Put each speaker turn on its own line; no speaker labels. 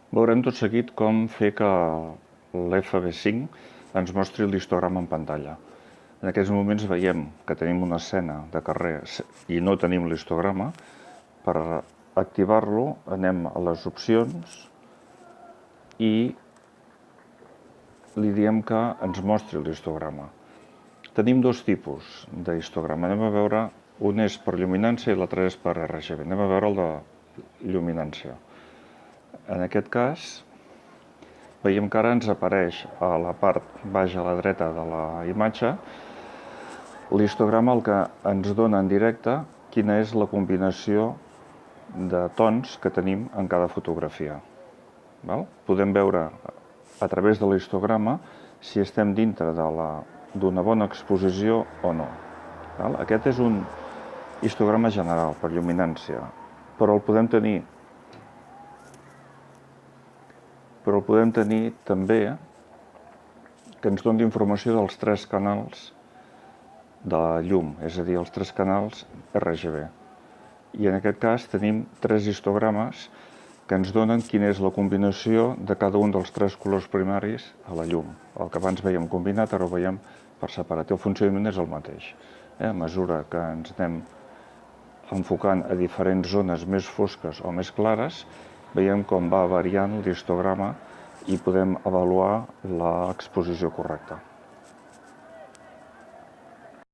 Veurem tot seguit com fer que l'FB5 ens mostri l'histograma en pantalla. En aquests moments veiem que tenim una escena de carrer i no tenim l'histograma. Per activar-lo anem a les opcions i li diem que ens mostri l'histograma. Tenim dos tipus d'histograma. Anem a veure, un és per lluminància i l'altre és per RGB. Anem a veure el de lluminància. En aquest cas, veiem que ara ens apareix a la part baixa a la dreta de la imatge l'histograma, el que ens dona en directe quina és la combinació de tons que tenim en cada fotografia. Podem veure a través de l'histograma si estem dintre d'una bona exposició o no. Aquest és un histograma general per lluminància, però el podem tenir també que ens doni informació dels tres canals de llum, és a dir, els tres canals RGB. I en aquest cas tenim tres histogrames que ens donen quina és la combinació de cada un dels tres colors primaris a la llum. El que abans veiem combinat, ara ho veiem per separat. El funcionament és el mateix. A mesura que ens anem enfocant a diferents zones més fosques o més clares, veiem com va variant l'histograma i podem avaluar l'exposició correcta.